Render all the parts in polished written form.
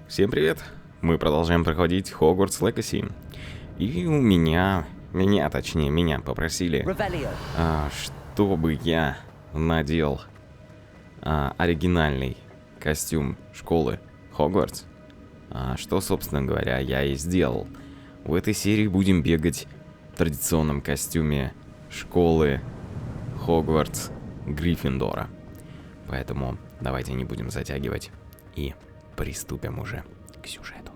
Всем привет! Мы продолжаем проходить Hogwarts Legacy. И у меня попросили, чтобы я надел оригинальный костюм школы Хогвартс. Что, собственно говоря, я и сделал. В этой серии будем бегать в традиционном костюме школы Хогвартс Гриффиндора. Поэтому давайте не будем затягивать и приступим уже к сюжету.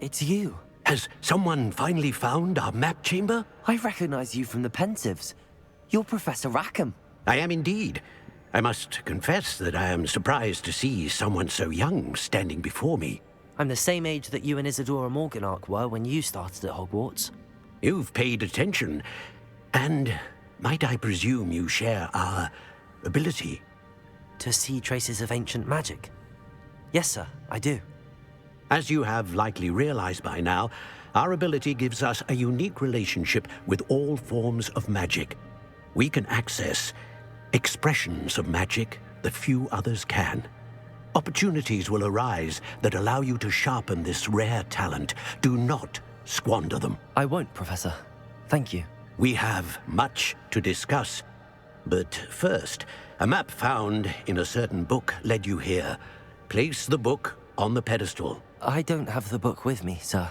It's you. Has someone finally found our map chamber? I recognize you from the Pensieves. You're Professor Rackham. I am indeed. I must confess that I am surprised to see someone so young standing before me. I'm the same age that you and Isadora Morganach were when you started at Hogwarts. You've paid attention, and might I presume you share our ability? To see traces of ancient magic? Yes, sir, I do. As you have likely realized by now, our ability gives us a unique relationship with all forms of magic. We can access expressions of magic that few others can. Opportunities will arise that allow you to sharpen this rare talent. Do not squander them. I won't, Professor. Thank you. We have much to discuss. But first, a map found in a certain book led you here. Place the book on the pedestal. I don't have the book with me, sir.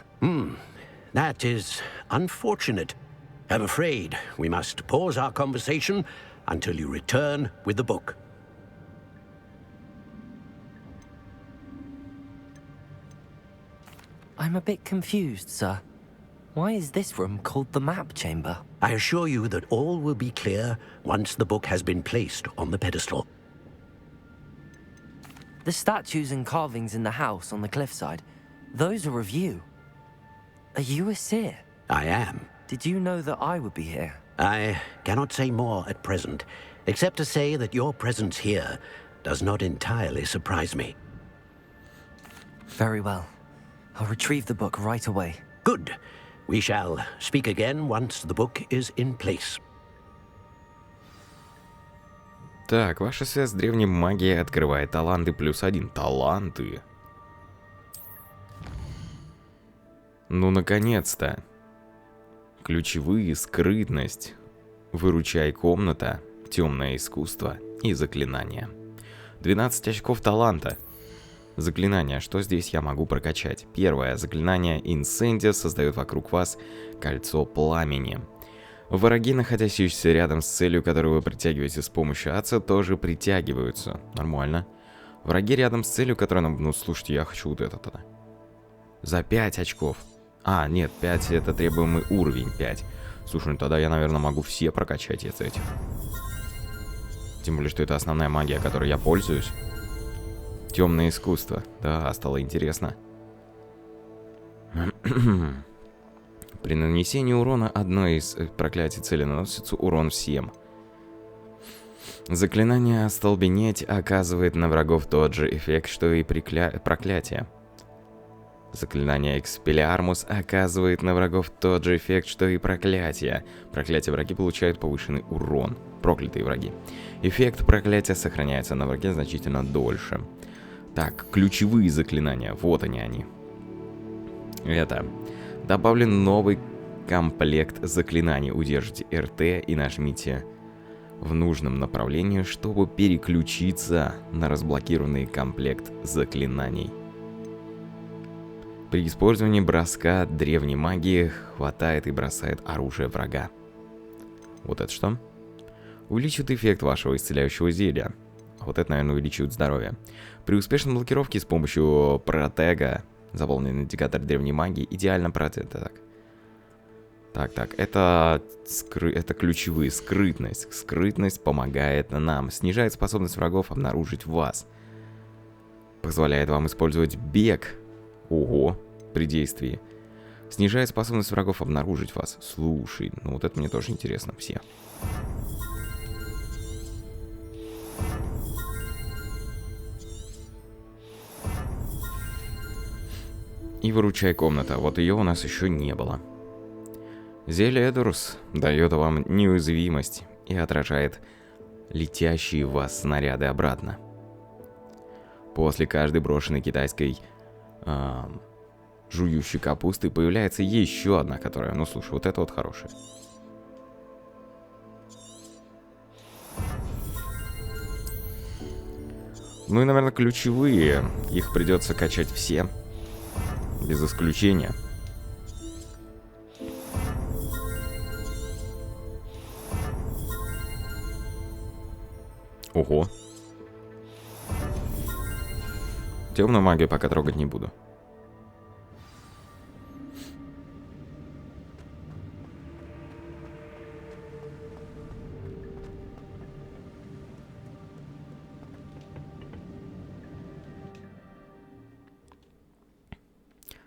That is unfortunate. I'm afraid we must pause our conversation until you return with the book. I'm a bit confused, sir. Why is this room called the map chamber? I assure you that all will be clear once the book has been placed on the pedestal. The statues and carvings in the house on the cliffside, those are of you. Are you a seer? I am. Did you know that I would be here? I cannot say more at present, except to say that your presence here does not entirely surprise me. Very well. I'll retrieve the book right away. Good. We shall speak again once the book is in place. Так, ваша связь с древней магией открывает таланты +1. Таланты. Ну, наконец-то. Ключевые: скрытность, выручай комната, темное искусство и заклинания. 12 очков таланта. Заклинания. Что здесь я могу прокачать? Первое. Заклинание Инсендия создает вокруг вас кольцо пламени. Враги, находящиеся рядом с целью, которую вы притягиваете с помощью АЦ, тоже притягиваются. Нормально. Враги рядом с целью, которая нам... Ну, слушайте, я хочу вот это тогда. За 5 очков. А, нет, 5 это требуемый уровень 5. Слушай, ну тогда я, наверное, могу все прокачать из этих. Тем более, что это основная магия, которой я пользуюсь. Темное искусство. Да, стало интересно. При нанесении урона одной из проклятий цели наносится урон всем. Заклинание «Остолбенеть» оказывает на врагов тот же эффект, что и проклятие. Заклинание «Экспеллиармус» оказывает на врагов тот же эффект, что и проклятие. Проклятие враги получают повышенный урон. Проклятые враги. Эффект проклятия сохраняется на враге значительно дольше. Так, ключевые заклинания. Вот они. Это... Добавлен новый комплект заклинаний. Удержите РТ и нажмите в нужном направлении, чтобы переключиться на разблокированный комплект заклинаний. При использовании броска древней магии хватает и бросает оружие врага. Вот это что? Увеличит эффект вашего исцеляющего зелья. Вот это, наверное, увеличивает здоровье. При успешной блокировке с помощью протега заполненный индикатор древней магии идеально протет. Так, это ключевые. Скрытность. Скрытность помогает нам. Снижает способность врагов обнаружить вас. Позволяет вам использовать бег. Ого, при действии. Снижает способность врагов обнаружить вас. Слушай, ну вот это мне тоже интересно. Все. И выручай комната. Вот ее у нас еще не было. Зелье Эдурс дает вам неуязвимость и отражает летящие в вас снаряды обратно. После каждой брошенной китайской жующей капусты появляется еще одна, которая, ну слушай, вот это вот хорошая. Ну и, наверное, ключевые. Их придется качать все. Без исключения. Ого. Темную магию пока трогать не буду.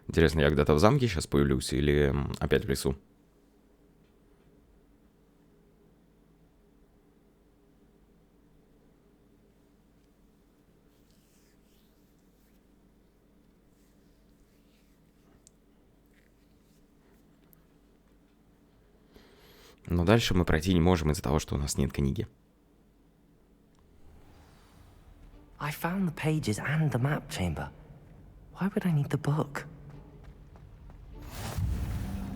Интересно, я где-то в замке сейчас появлюсь или опять в лесу? Но дальше мы пройти не можем из-за того, что у нас нет книги. I found the pages and the map chamber. Why would I need the book?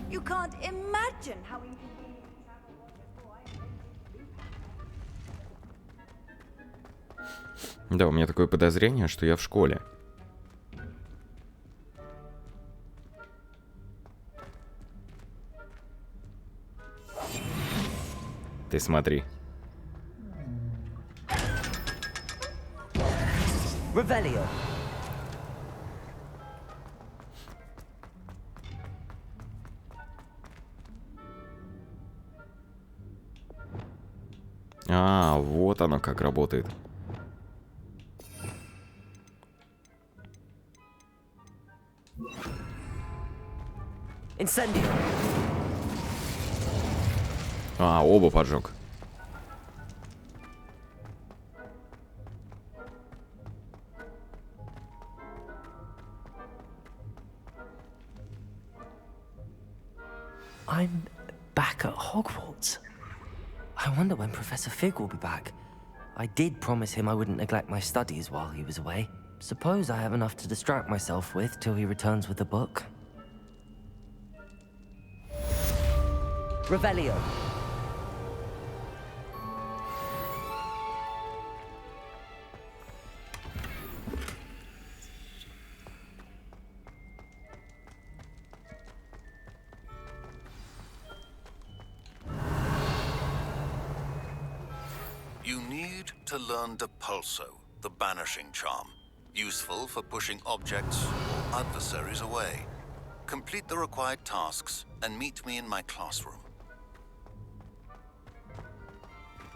You can't imagine how inconvenient travel was. Да, у меня такое подозрение, что я в школе. Ты смотри. Revelio. А, вот оно как работает. Incendio. А, оба поджег. I'm back at Hogwarts. I wonder when Professor Fig will be back. I did promise him I wouldn't neglect my studies while he was away. Suppose I have enough to distract myself with till he returns with the book. Revelio. You need to learn Depulso, the banishing charm. Useful for pushing objects or adversaries away. Complete the required tasks and meet me in my classroom.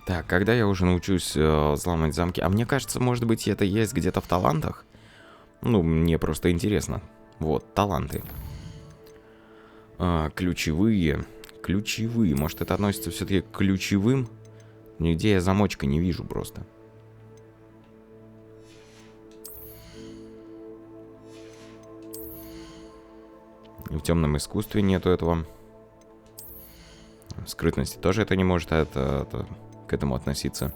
Так, когда я уже научусь взламывать замки? А мне кажется, может быть, это есть где-то в талантах? Ну, мне просто интересно. Вот, таланты. Ключевые. Ключевые. Может, это относится все-таки к ключевым? Нигде я замочка не вижу просто. И в темном искусстве нету этого. В скрытности тоже это не может к этому относиться.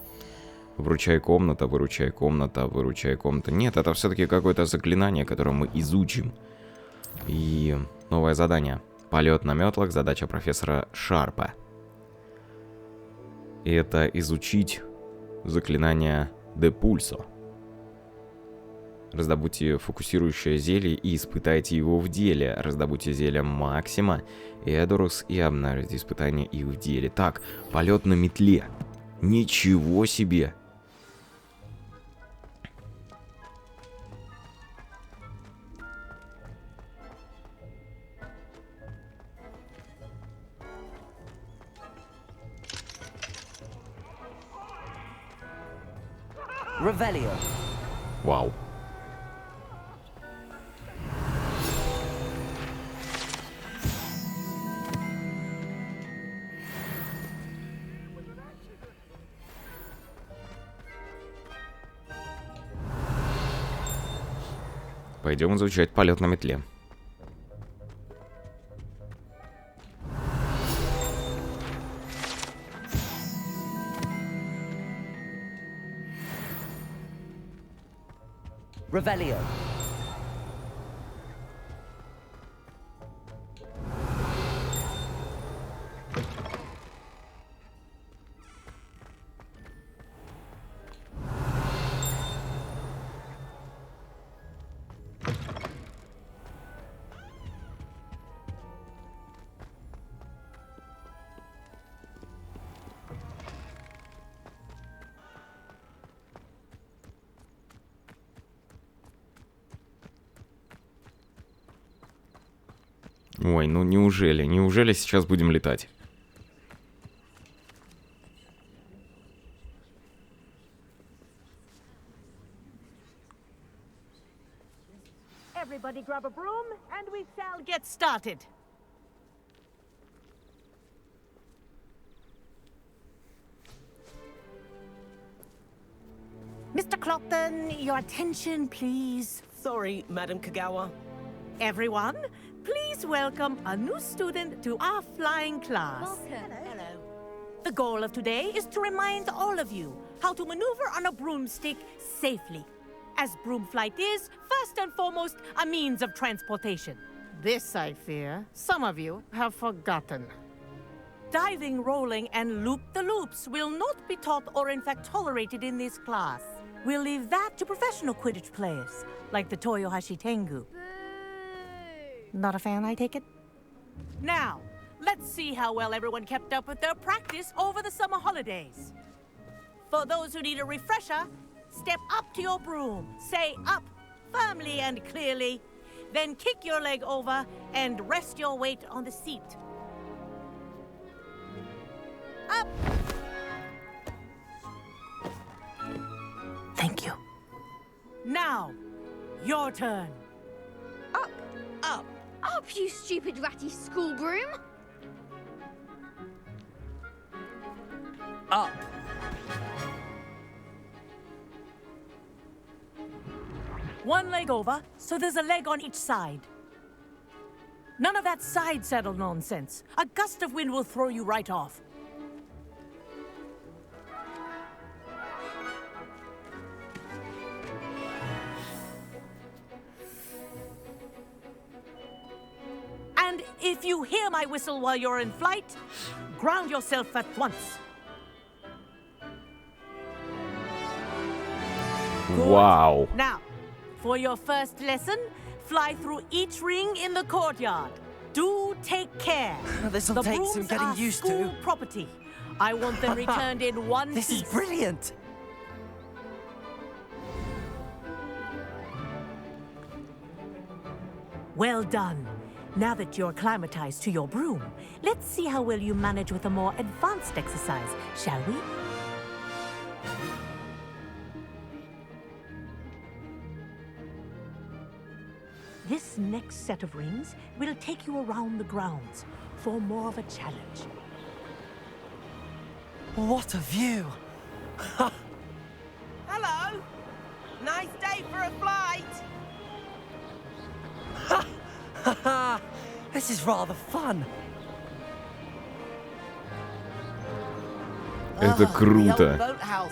Выручай комната, выручай комната, выручай комната. Нет, это все-таки какое-то заклинание, которое мы изучим. И новое задание. Полет на метлах. Задача профессора Шарпа. И это изучить заклинание Depulso. Раздобудьте фокусирующее зелье и испытайте его в деле. Раздобудьте зелье Максима, Эдорус и обнаружите испытание и в деле. Так, полет на метле. Ничего себе! Revelio. Вау. Пойдем изучать полет на метле. Revelio. Ой, ну неужели? Неужели сейчас будем летать? Everybody grab a broom and we shall get started. Mr. Clopton, your attention, please. Sorry, Madam Kagawa. Everyone, please welcome a new student to our flying class. Hello. The goal of today is to remind all of you how to maneuver on a broomstick safely, as broom flight is, first and foremost, a means of transportation. This, I fear, some of you have forgotten. Diving, rolling, and loop-the-loops will not be taught or in fact tolerated in this class. We'll leave that to professional Quidditch players, like the Toyohashi Tengu. Not a fan, I take it? Now, let's see how well everyone kept up with their practice over the summer holidays. For those who need a refresher, step up to your broom, say up firmly and clearly, then kick your leg over and rest your weight on the seat. Up! Thank you. Now, your turn. Up. Up. Up, you stupid ratty school broom. Up. One leg over, so there's a leg on each side. None of that side saddle nonsense. A gust of wind will throw you right off. And if you hear my whistle while you're in flight, ground yourself at once. Вау. Now, for your first lesson, fly through each ring in the courtyard. Do take care. This'll The take some brooms getting are used school to. property. I want them returned in one This piece. is brilliant. Well done. Now that you're acclimatized to your broom, let's see how well you manage with a more advanced exercise, shall we? This next set of rings will take you around the grounds for more of a challenge. What a view. Hello. Nice day for a flight. This is rather fun. Это The old круто. boathouse.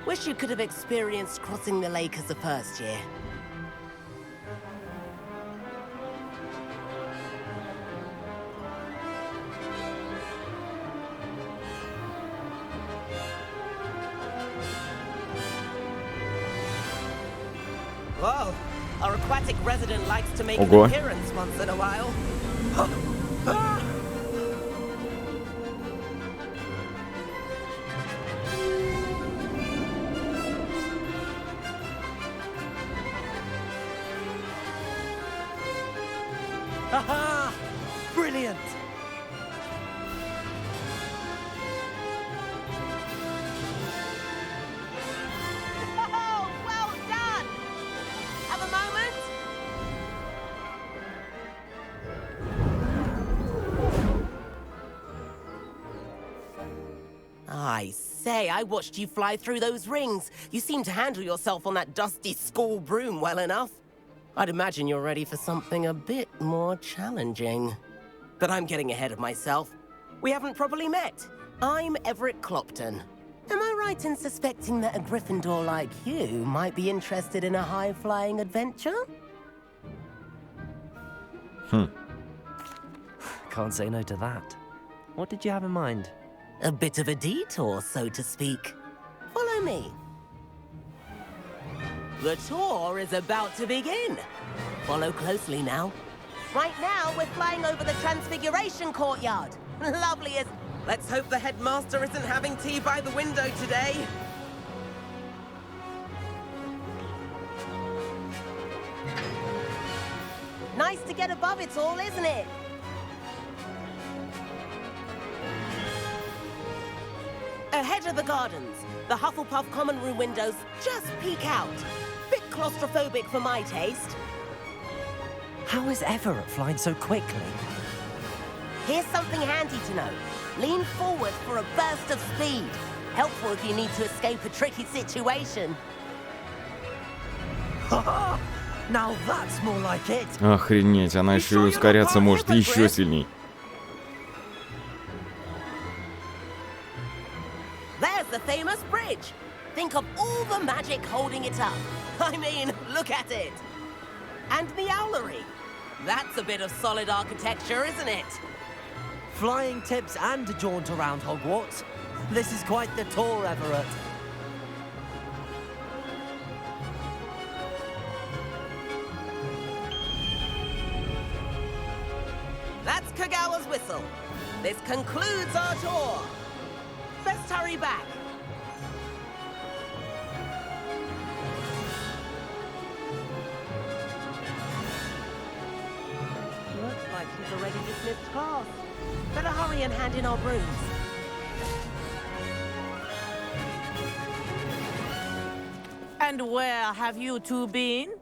Wish you could have experienced crossing the lake as a first year. Whoa, our aquatic resident likes to make Ого. an appearance once in a while. Haha! Brilliant. Oh, well done! Have a moment? I say, I watched you fly through those rings. You seem to handle yourself on that dusty school broom well enough. I'd imagine you're ready for something a bit more challenging. But I'm getting ahead of myself. We haven't properly met. I'm Everett Clopton. Am I right in suspecting that a Gryffindor like you might be interested in a high-flying adventure? Can't say no to that. What did you have in mind? A bit of a detour, so to speak. Follow me. The tour is about to begin. Follow closely now. Right now, we're flying over the Transfiguration Courtyard. Lovely as... Let's hope the headmaster isn't having tea by the window today. Nice to get above it all, isn't it? Ahead of the gardens, the Hufflepuff common room windows just peek out. Bit claustrophobic for my taste. How is Everett flying so quickly? Here's something handy to know. Lean forward for a burst of speed. Helpful if you need to escape a tricky situation. Now that's more like it. Охренеть, она еще и ускоряться может еще сильней. There's the famous bridge. Think of all the magic holding it up. I mean, look at it. And the owlery. That's a bit of solid architecture, isn't it? Flying tips and a jaunt around Hogwarts. This is quite the tour, Everett. That's Kagawa's whistle. This concludes our tour. Best hurry back. Looks like she's already dismissed class. Better hurry and hand in our brooms. And where have you two been?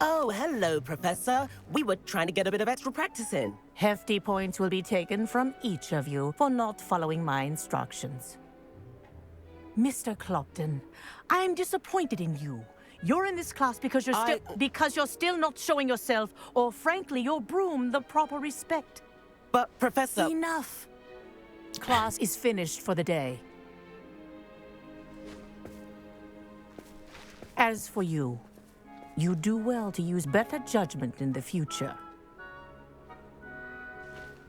Oh, hello, Professor. We were trying to get a bit of extra practice in. Hefty points will be taken from each of you for not following my instructions. Mr. Clopton, I'm disappointed in you. You're in this class because you're still not showing yourself, or frankly, your broom the proper respect. But, Professor... Enough. Class is finished for the day. As for you, you do well to use better judgment in the future.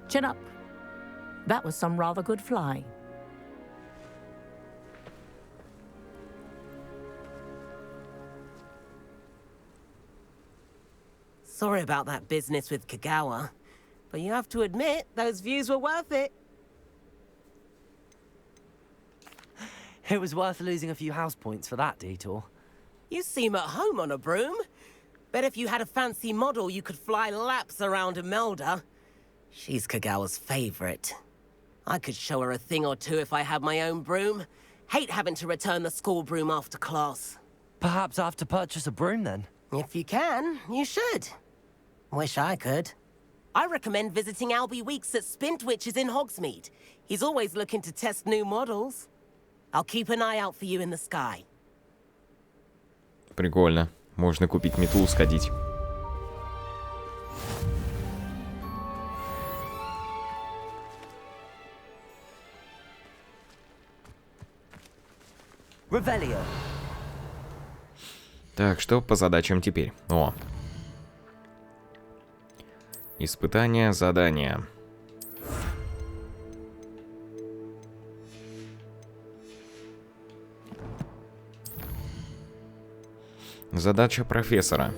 Chin up. That was some rather good flying. Sorry about that business with Kagawa, but you have to admit, those views were worth it. It was worth losing a few house points for that detour. You seem at home on a broom. Bet if you had a fancy model, you could fly laps around Imelda. She's Kagawa's favorite. I could show her a thing or two if I had my own broom. Hate having to return the school broom after class. Perhaps I have to purchase a broom then? If you can, you should. Wish I could. I recommend visiting Albie Weeks at Spintwitches in Hogsmeade. He's always looking to test new models. I'll keep an eye out for you in the sky. Прикольно. Можно купить метлу, сходить. Revelio. Так, что по задачам теперь? О. Испытание, задания. Задача профессора.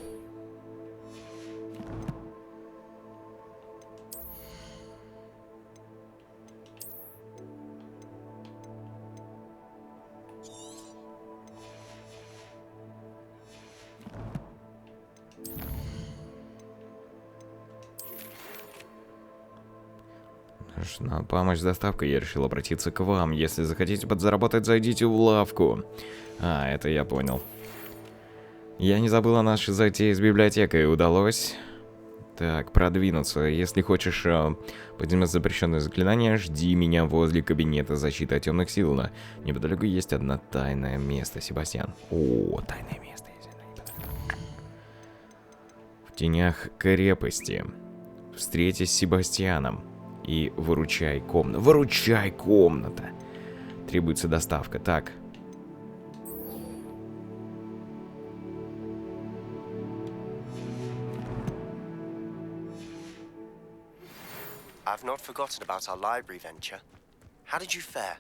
На помощь с доставкой я решил обратиться к вам. Если захотите подзаработать, зайдите в лавку. А, это я понял. Я не забыл о нашей затее с библиотекой. Удалось? Так, продвинуться. Если хочешь поднимать запрещенное заклинание, жди меня возле кабинета защиты от темных сил. Неподалеку есть одно тайное место, Себастьян. О, тайное место. В тенях крепости. Встретись с Себастьяном. И выручай комната. Выручай комната! Требуется доставка. Так. I've not forgotten about our library venture. How did you fare?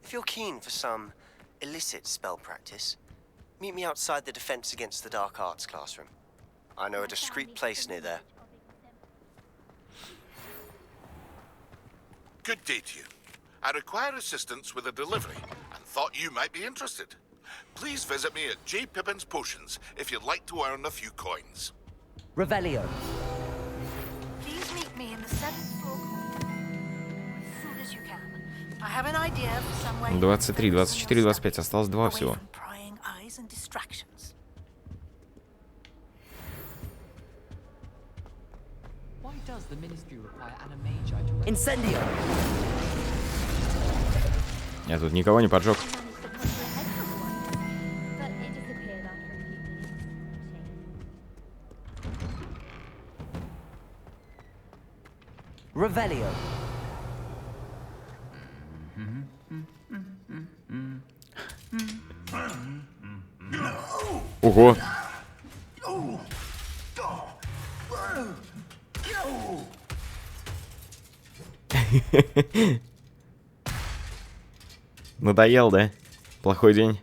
If you're keen for some illicit spell practice, meet me outside the Defense Against the Dark Arts classroom. I know a discreet place near there. Good day to you. I require assistance with a delivery and thought you might be interested. Please visit me at J. Pippin's Potions if you'd like to earn a few coins. Revelio. Please meet me in the 7th floor as soon as you can. I have an idea for some way 23, 24, 25. Осталось 2 всего. prying eyes and distractions. Why does the ministry require an magi to Incendio. Я тут никого не поджег. Revelio. Ого! Надоел, да? Плохой день.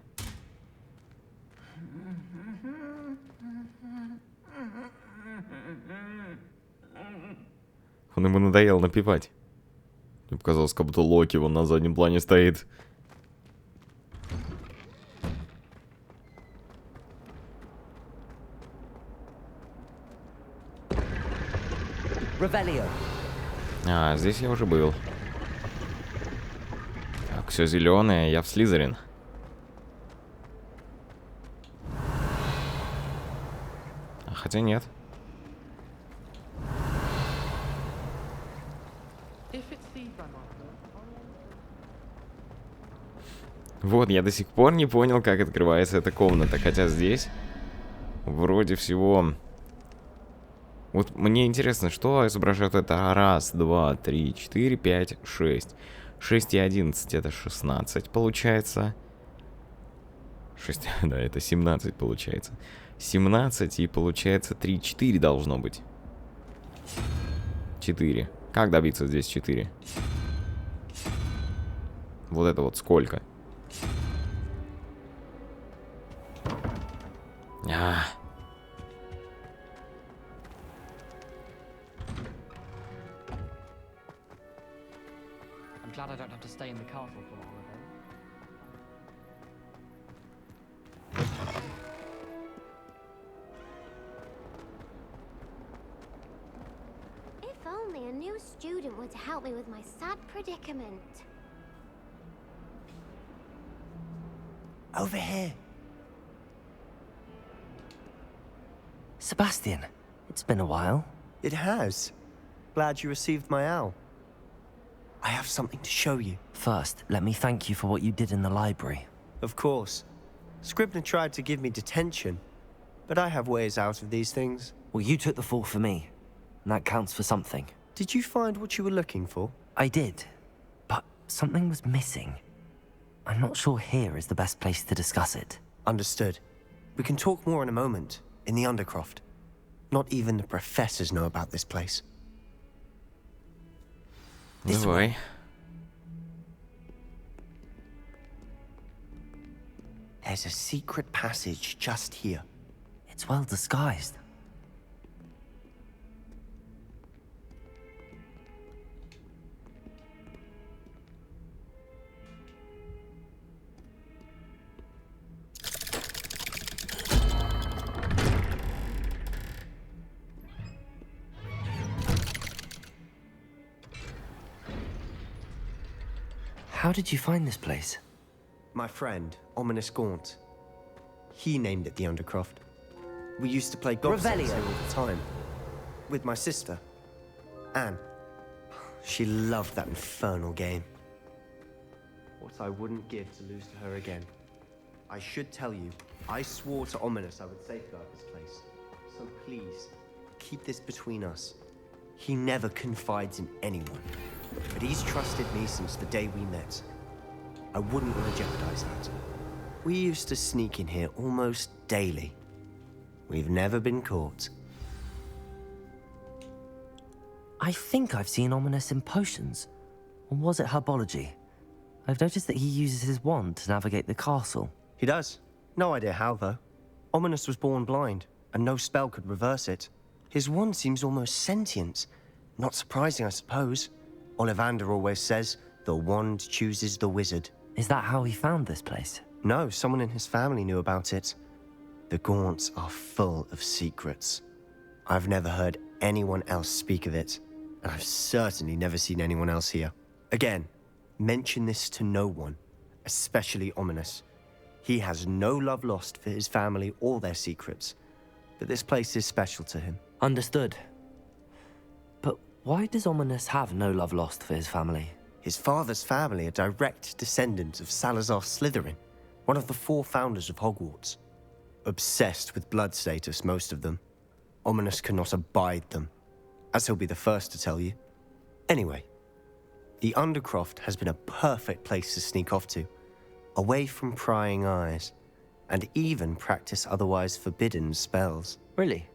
Он ему надоел напевать. Мне показалось, как будто Локи вон на заднем плане стоит. Revelio. А, здесь я уже был. Так, все зеленое, я в Слизерин. А, хотя нет. Вот, я до сих пор не понял, как открывается эта комната. Хотя здесь вроде всего... Вот мне интересно, что изображает это? Раз, два, три, 4, 5, 6. 6 и 11 это 16 получается. 6, да, это 17 получается. 17 и получается 3, 4 должно быть. 4. Как добиться здесь 4? Вот это вот сколько? I'm glad I don't have to stay in the castle for all of it. If only a new student were to help me with my sad predicament. Over here. Sebastian, it's been a while. It has. Glad you received my owl. I have something to show you. First, let me thank you for what you did in the library. Of course. Scribner tried to give me detention, but I have ways out of these things. Well, you took the fall for me, and that counts for something. Did you find what you were looking for? I did, but something was missing. I'm not sure here is the best place to discuss it. Understood. We can talk more in a moment, in the Undercroft. Not even the professors know about this place. Давай. There's a secret passage just here. It's well disguised. How did you find this place? My friend, Ominous Gaunt. He named it the Undercroft. We used to play golf here all the time. With my sister, Anne. She loved that infernal game. What I wouldn't give to lose to her again. I should tell you, I swore to Ominous I would safeguard this place. So please, keep this between us. He never confides in anyone, but he's trusted me since the day we met. I wouldn't want to jeopardize that. We used to sneak in here almost daily. We've never been caught. I think I've seen Ominous in potions. Or was it herbology? I've noticed that he uses his wand to navigate the castle. He does. No idea how, though. Ominous was born blind, and no spell could reverse it. His wand seems almost sentient. Not surprising, I suppose. Ollivander always says, the wand chooses the wizard. Is that how he found this place? No, someone in his family knew about it. The Gaunts are full of secrets. I've never heard anyone else speak of it, and I've certainly never seen anyone else here. Again, mention this to no one, especially Ominous. He has no love lost for his family or their secrets, but this place is special to him. Understood. But why does Ominous have no love lost for his family? His father's family are direct descendants of Salazar Slytherin, one of the 4 founders of Hogwarts. Obsessed with blood status, most of them. Ominous cannot abide them, as he'll be the first to tell you. Anyway, the Undercroft has been a perfect place to sneak off to, away from prying eyes, and even practice otherwise forbidden spells. Really?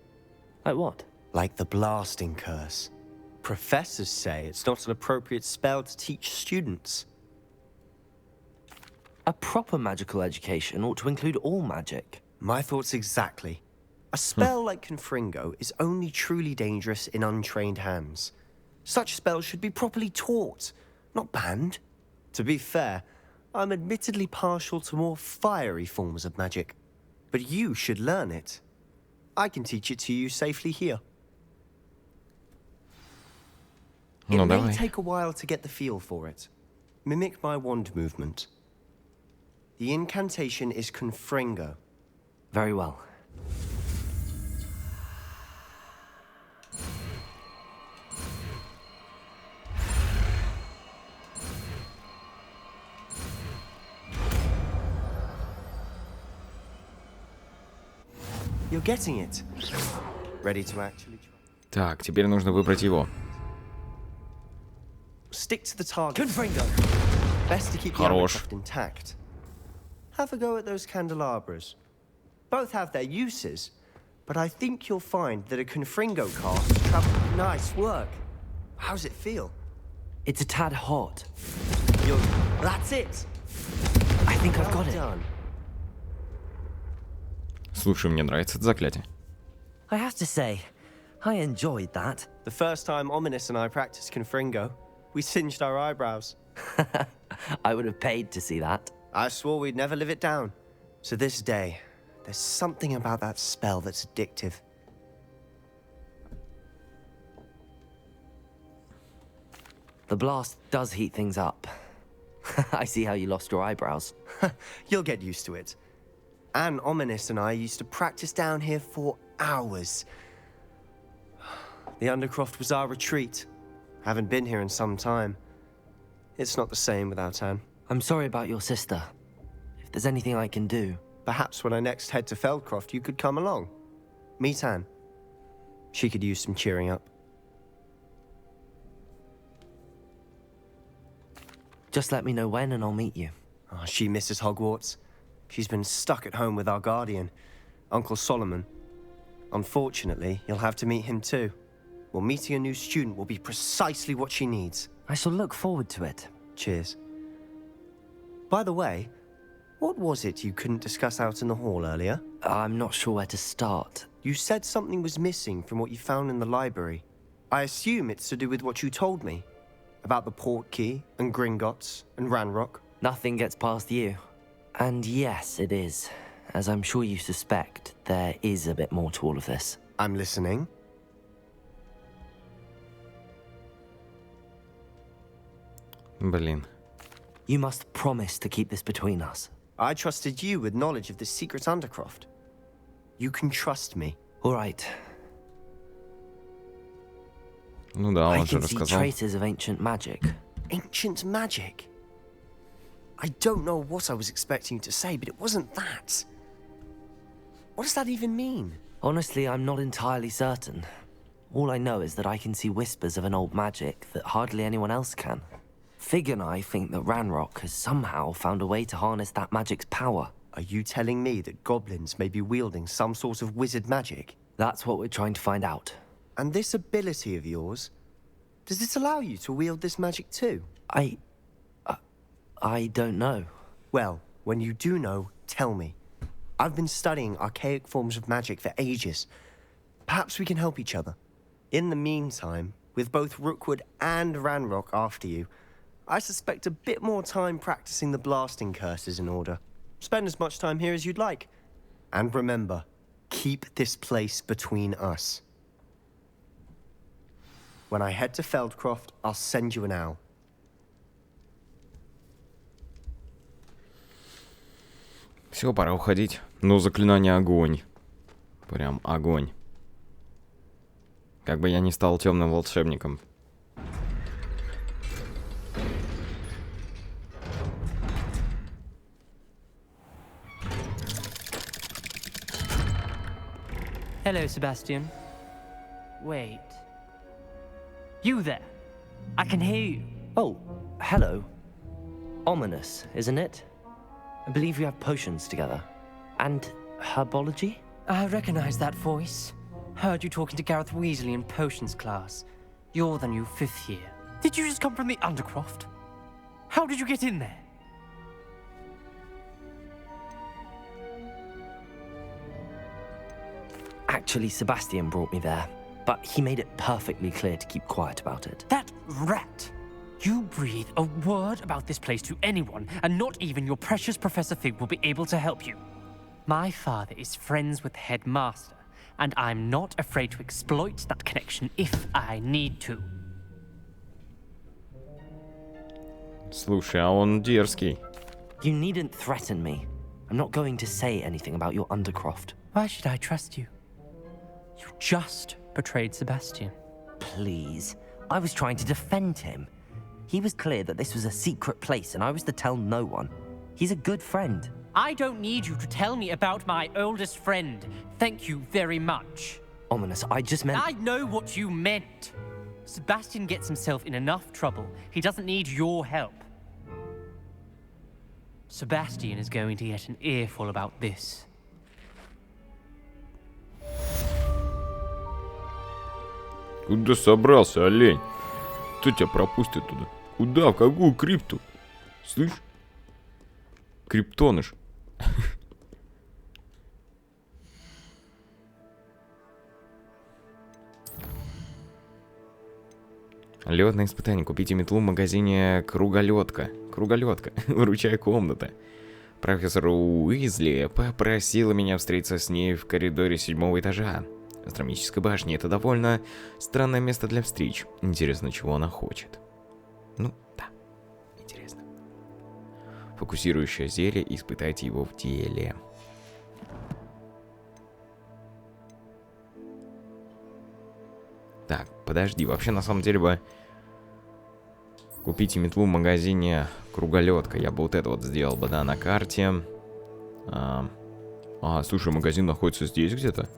Like what? Like the blasting curse. Professors say it's not an appropriate spell to teach students. A proper magical education ought to include all magic. My thoughts exactly. A spell like Confringo is only truly dangerous in untrained hands. Such spells should be properly taught, not banned. To be fair, I'm admittedly partial to more fiery forms of magic, but you should learn it. I can teach it to you safely here. It may take a while to get the feel for it. Mimic my wand movement. The incantation is Confringo. Very well. You're getting it. Ready to actually try. Так, теперь нужно выбрать его. Stick to the target. Confringo. Best to keep the Undercroft intact. Have a go at those candelabras. Both have their uses, but I think you'll find that a Confringo cast travels. Nice work. How's it feel? It's a tad hot. That's it. I think I've got it. Done. Слушай, мне нравится это заклятие. I have to say, I enjoyed that. The first time Ominous and I practiced Confringo, we singed our eyebrows. I would have paid to see that. I swore we'd never live it down. To this day, there's something about that spell that's addictive. The blast does heat things up. I see how you lost your eyebrows. You'll get used to it. Anne, Ominous and I used to practice down here for hours. The Undercroft was our retreat. Haven't been here in some time. It's not the same without Anne. I'm sorry about your sister. If there's anything I can do... Perhaps when I next head to Feldcroft, you could come along. Meet Anne. She could use some cheering up. Just let me know when and I'll meet you. Oh, she misses Hogwarts. She's been stuck at home with our guardian, Uncle Solomon. Unfortunately, you'll have to meet him too. Well, meeting a new student will be precisely what she needs. I shall look forward to it. Cheers. By the way, what was it you couldn't discuss out in the hall earlier? I'm not sure where to start. You said something was missing from what you found in the library. I assume it's to do with what you told me. About the Portkey, and Gringotts, and Ranrock. Nothing gets past you. And yes, it is. As I'm sure you suspect, there is a bit more to all of this. I'm listening. Блин. You must promise to keep this between us. I trusted you with knowledge of the secret Undercroft. You can trust me. All right. Ну да, он I же can see рассказал. traces of ancient magic. Ancient magic? I don't know what I was expecting you to say, but it wasn't that. What does that even mean? Honestly, I'm not entirely certain. All I know is that I can see whispers of an old magic that hardly anyone else can. Fig and I think that Ranrock has somehow found a way to harness that magic's power. Are you telling me that goblins may be wielding some sort of wizard magic? That's what we're trying to find out. And this ability of yours, does it allow you to wield this magic too? I don't know. Well, when you do know, tell me. I've been studying archaic forms of magic for ages. Perhaps we can help each other. In the meantime, with both Rookwood and Ranrock after you, I suspect a bit more time practicing the blasting curse is in order. Spend as much time here as you'd like. And remember, keep this place between us. When I head to Feldcroft, I'll send you an owl. Все, пора уходить. Ну, заклинание огонь. Прям огонь. Как бы я не стал темным волшебником. Hello, Sebastian. Wait. You there? I can hear you. Oh, hello. Ominous, isn't it? I believe we have potions together. And herbology? I recognize that voice. Heard you talking to Gareth Weasley in potions class. You're the new 5th year. Did you just come from the Undercroft? How did you get in there? Actually, Sebastian brought me there, but he made it perfectly clear to keep quiet about it. That rat! You breathe a word about this place to anyone, and not even your precious Professor Fig will be able to help you. My father is friends with the headmaster, and I'm not afraid to exploit that connection if I need to. Слушай, а он дерзкий. You needn't threaten me. I'm not going to say anything about your Undercroft. Why should I trust you? You just betrayed Sebastian. Please. I was trying to defend him. He was clear that this was a secret place and I was to tell no one. He's a good friend. I don't need you to tell me about my oldest friend. Thank you very much. Ominous, I just meant... I know what you meant. Sebastian gets himself in enough trouble. He doesn't need your help. Sebastian is going to get an earful about this. Куда собрался, олень? Кто тебя пропустит туда? Куда? В какую крипту? Слышь? Криптоныш. Лётное испытание. Купите метлу в магазине Круголётка. Круголётка. Выручай комната. Профессор Уизли попросила меня встретиться с ней в коридоре 7-го этажа астрономической башни. Это довольно странное место для встреч. Интересно, чего она хочет. Ну, да. Интересно. Фокусирующее зелье. Испытайте его в деле. Так, подожди. Вообще, на самом деле бы... Купите метлу в магазине Круголётка. Я бы вот это вот сделал бы, да, на карте. Слушай, магазин находится здесь где-то.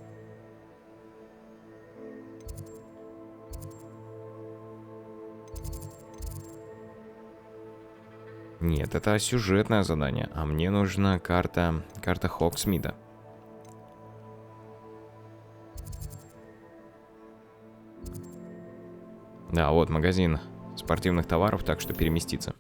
Нет, это сюжетное задание. А мне нужна карта Хогсмида. Да, вот магазин спортивных товаров, так что переместиться.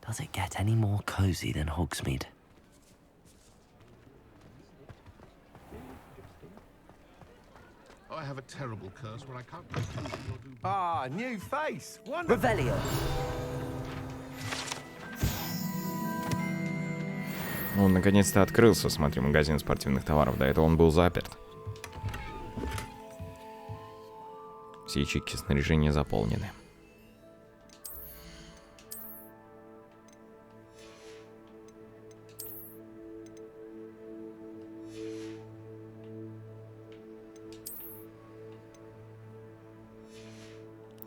Does it get any more cozy than Hogsmeade? I have a terrible curse where I can't do or do. Ah, new face. Wonderful. Revelio. Он наконец-то открылся, смотри, магазин спортивных товаров. До этого он был заперт. Все ячейки снаряжения заполнены.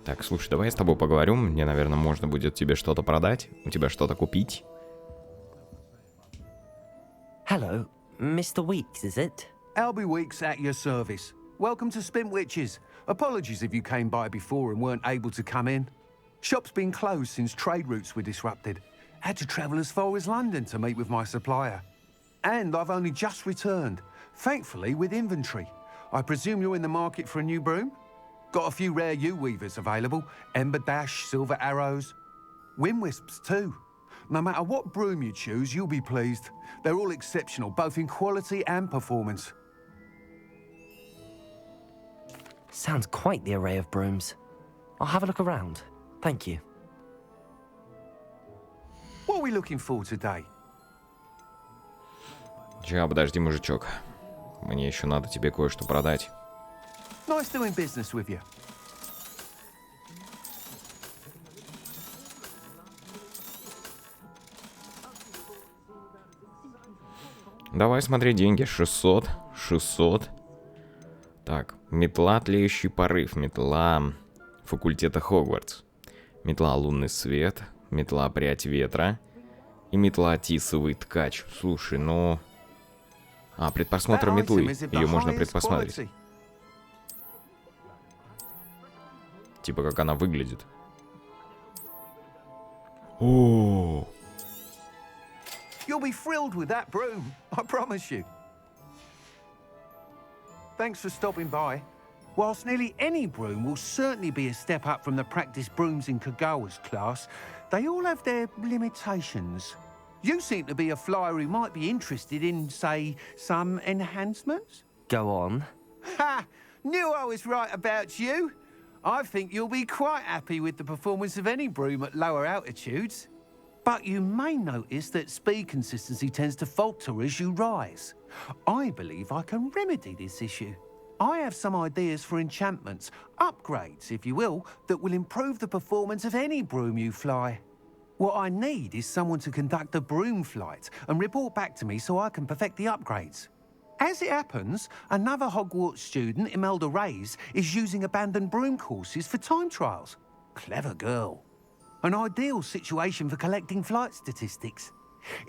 Так, слушай, давай я с тобой поговорю. Мне, наверное, можно будет тебе что-то продать, у тебя что-то купить. Hello, Mr. Weeks, is it? Albie Weeks at your service. Welcome to Spintwitches. Apologies if you came by before and weren't able to come in. Shop's been closed since trade routes were disrupted. Had to travel as far as London to meet with my supplier. And I've only just returned, thankfully with inventory. I presume you're in the market for a new broom? Got a few rare U-weavers available. Ember Dash, Silver Arrows. Wind Wisps too. No matter what broom you choose, you'll be pleased. They're all exceptional, both in quality and performance. Sounds quite the array of brooms. I'll have a look around. Thank you. What are we looking for today? Чё, подожди, мужичок. Мне еще надо тебе кое-что продать. Nice doing business with you. Давай смотри деньги. 600. 600. Так, метла тлеющий порыв. Метла факультета Хогвартс. Метла лунный свет. Метла прядь ветра. И метла тисовый ткач. Слушай, ну... А, предпросмотр метлы. Ее можно предпосмотреть. Типа как она выглядит. О. You'll be thrilled with that broom, I promise you. Thanks for stopping by. Whilst nearly any broom will certainly be a step up from the practice brooms in Kagawa's class, they all have their limitations. You seem to be a flyer who might be interested in, say, some enhancements? Go on. Ha! Knew I was right about you. I think you'll be quite happy with the performance of any broom at lower altitudes. But you may notice that speed consistency tends to falter as you rise. I believe I can remedy this issue. I have some ideas for enchantments, upgrades, if you will, that will improve the performance of any broom you fly. What I need is someone to conduct a broom flight and report back to me so I can perfect the upgrades. As it happens, another Hogwarts student, Imelda Reyes, is using abandoned broom courses for time trials. Clever girl. An ideal situation for collecting flight statistics.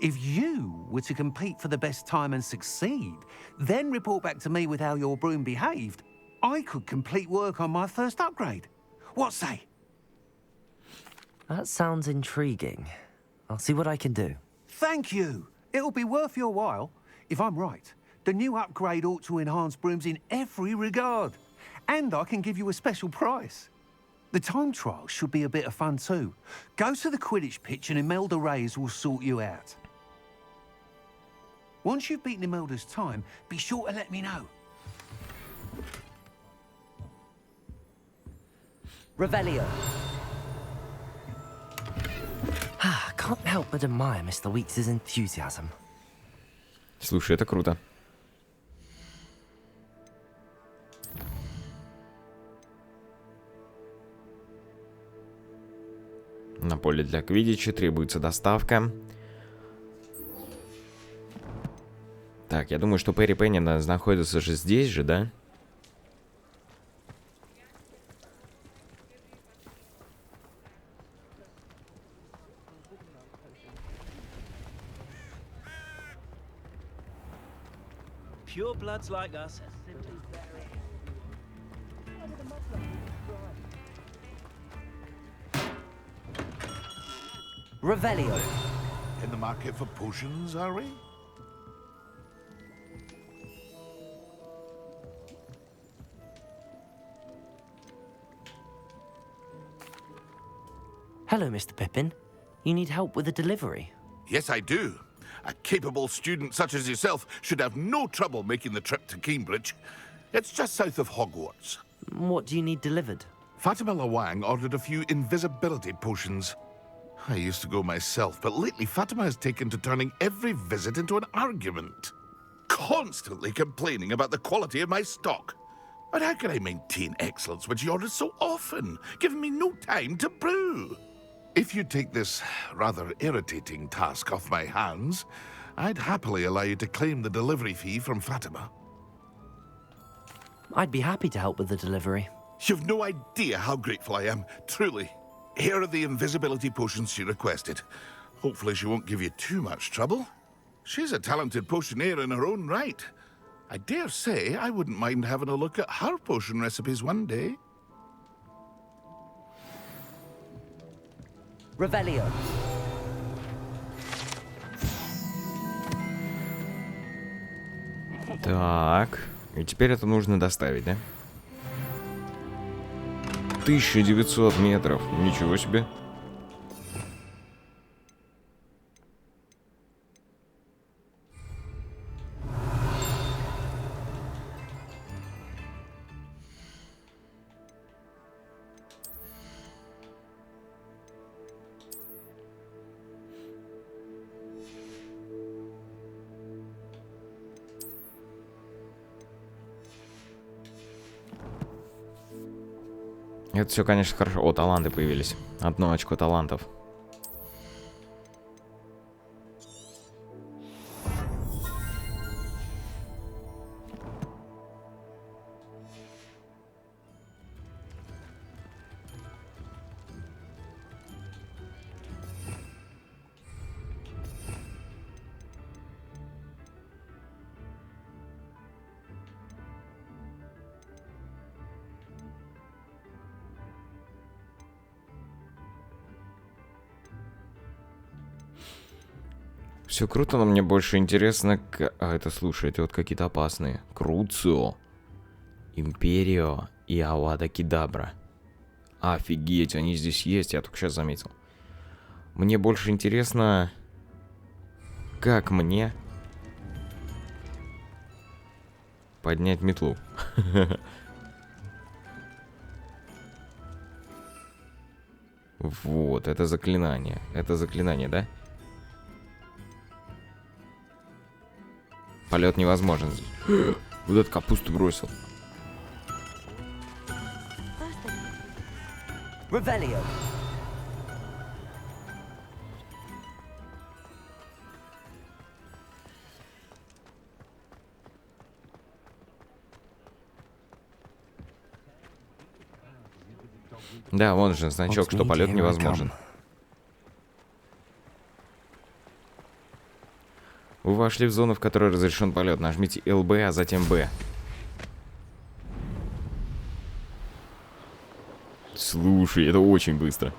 If you were to compete for the best time and succeed, then report back to me with how your broom behaved, I could complete work on my first upgrade. What say? That sounds intriguing. I'll see what I can do. Thank you. It'll be worth your while. If I'm right, the new upgrade ought to enhance brooms in every regard. And I can give you a special price. The time trial should be a bit of fun too. Go to the Quidditch pitch and Imelda Reyes will sort you out. Once you've beaten Imelda's time, be sure to let me know. Revelio. Can't help but admire Mr. Weeks' enthusiasm. Слушай, это круто. На поле для квиддича требуется доставка. Так, я думаю, что Перри Пенни находится же здесь же, да? Pure bloods like us. Revelio. In the market for potions, are we? Hello, Mr. Pippin. You need help with a delivery? Yes, I do. A capable student such as yourself should have no trouble making the trip to Cambridge. It's just south of Hogwarts. What do you need delivered? Fatima Lawang ordered a few invisibility potions. I used to go myself, but lately Fatima has taken to turning every visit into an argument. Constantly complaining about the quality of my stock. But how can I maintain excellence when she orders so often, giving me no time to brew? If you take this rather irritating task off my hands, I'd happily allow you to claim the delivery fee from Fatima. I'd be happy to help with the delivery. You've no idea how grateful I am, truly. Here are the invisibility potions she requested. Hopefully she won't give you too much trouble. She's a talented potioneer in her own right. I dare say I wouldn't mind having a look at her potion recipes one day. Revelio. Так, и теперь это нужно доставить, да? 1900 метров, ничего себе. Это все, конечно, хорошо. О, таланты появились. 1 очко талантов. Все круто, но мне больше интересно... А, это, слушай, это вот какие-то опасные. Круцио, Империо и Авада Кедабра. Офигеть, они здесь есть, я только сейчас заметил. Мне больше интересно... Как мне... поднять метлу. Вот, это заклинание. Это заклинание, да? Полет невозможен. Вот эту капусту бросил. Revelio. Да, вон же значок, что полет невозможен. Вы вошли в зону, в которой разрешен полет. Нажмите ЛБ, а затем Б. Слушай, это очень быстро.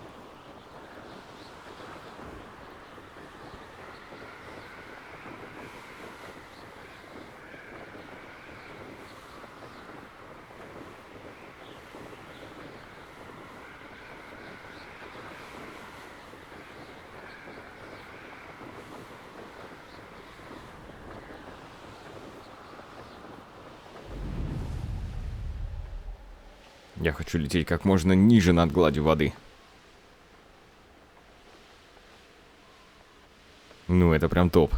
Я хочу лететь как можно ниже над гладью воды. Ну, это прям топ.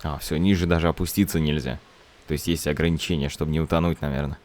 А, все, ниже даже опуститься нельзя. То есть есть ограничения, чтобы не утонуть, наверное.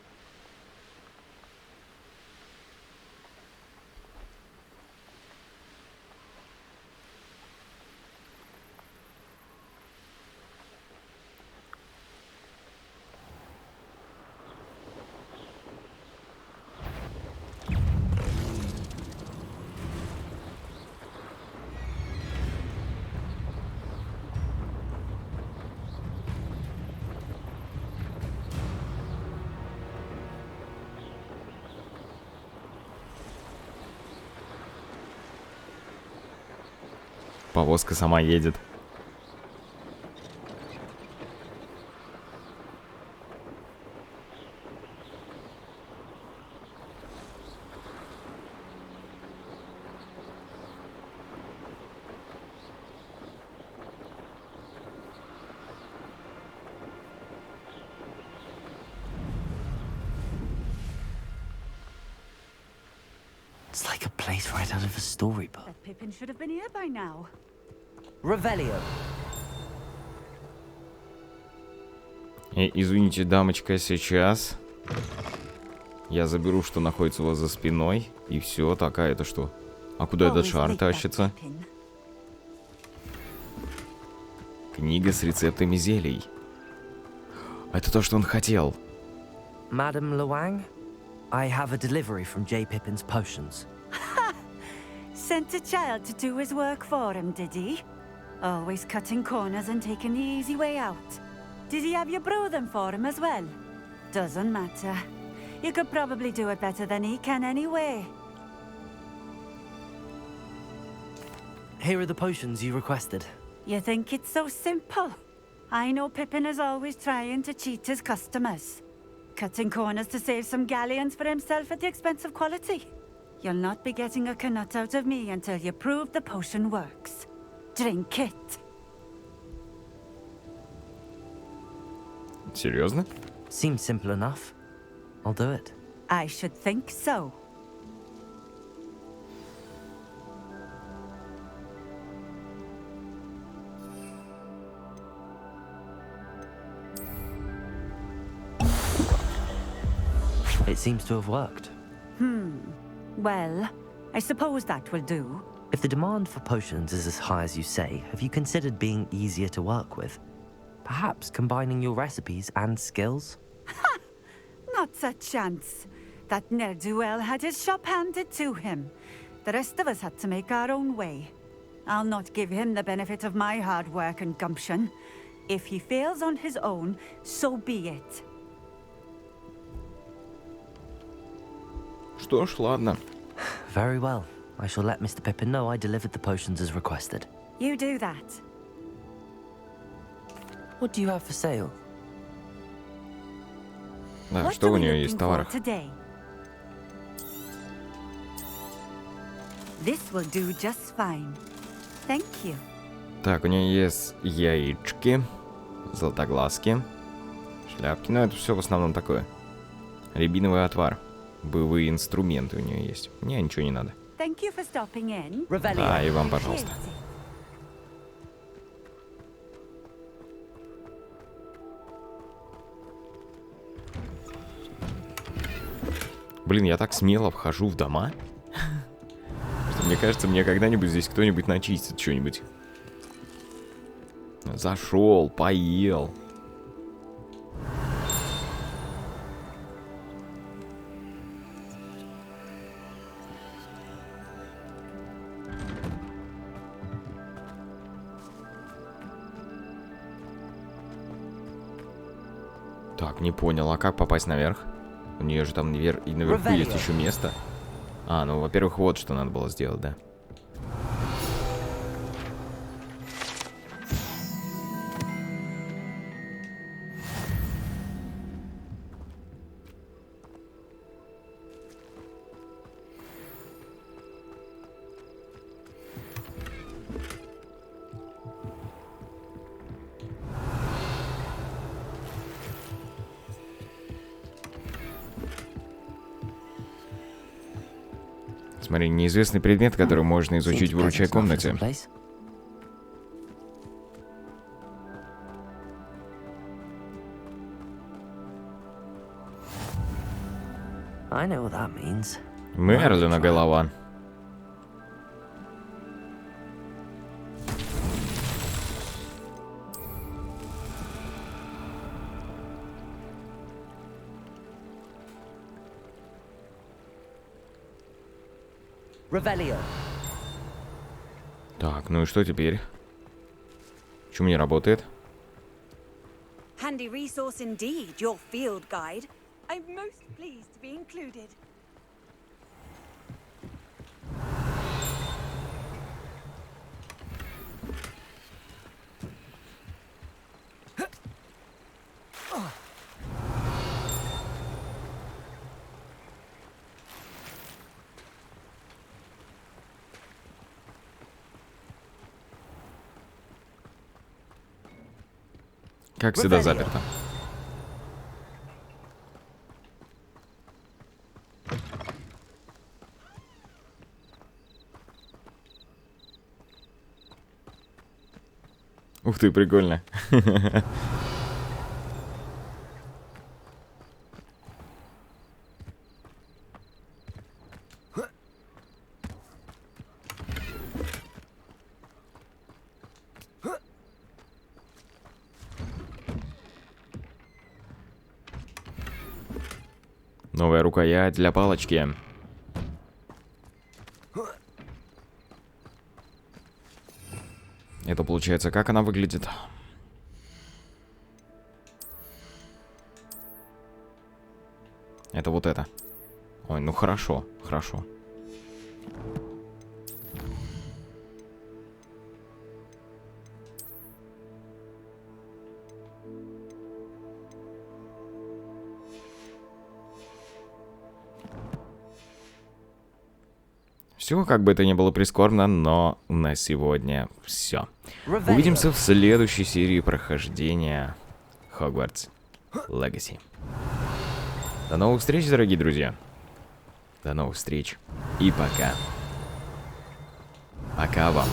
Повозка сама едет. It's like a place right out of a storybook. That Pippin should have been here by now. Revelio. Извините, дамочка, сейчас я заберу, что находится у вас за спиной. И все, так, а это что? А куда этот шар тащится? Книга с рецептами зелий. Это то, что он хотел. Madam Luang, I have a delivery from J. Pippin's potions. Sent a child to do his work for him, did he? Always cutting corners and taking the easy way out. Did he have you brew them for him as well? Doesn't matter. You could probably do it better than he can anyway. Here are the potions you requested. You think it's so simple? I know Pippin is always trying to cheat his customers. Cutting corners to save some galleons for himself at the expense of quality. You'll not be getting a canut out of me until you prove the potion works. Drink it. Серьезно? Seems simple enough. I'll do it. I should think so. It seems to have worked. Well, I suppose that will do. If the demand for potions is as high as you say, have you considered being easier to work with? Perhaps combining your recipes and skills? Not a chance. That ne'er-do-well had his shop handed to him. The rest of us had to make our own way. I'll not give him the benefit of my hard work and gumption. If he fails on his own, so be it. Что ж, ладно. Very well. I shall let Mr. Pippin know I delivered the potions as requested. You do that. What do you have for sale? Да, что у нее есть в товарах? This will do just fine. Thank you. Так, у нее есть яички, златоглазки, шляпки. Ну, это все в основном такое. Рябиновый отвар. Боевые инструменты у нее есть. Мне ничего не надо. Thank you for stopping in. Да, и вам, пожалуйста. Блин, я так смело вхожу в дома, что мне кажется, мне когда-нибудь здесь кто-нибудь начистит что-нибудь. Зашел, поел. Так, не понял, а как попасть наверх? У нее же там наверху есть еще место. А, ну, во-первых, вот что надо было сделать, да. Смотри, неизвестный предмет, который можно изучить в вручной комнате. Мерлина голова. Revelio. Так, ну и что теперь? Почему не работает? Handy resource indeed, your field guide. I'm most pleased to be included. Как всегда заперто. Ух ты, прикольно. Новая рукоять для палочки. Это получается, как она выглядит? Это вот это. Ой, ну хорошо, хорошо. Все, как бы это ни было прискорбно, но на сегодня все. Увидимся в следующей серии прохождения Хогвартс Легаси. До новых встреч, дорогие друзья. До новых встреч. И пока. Пока вам.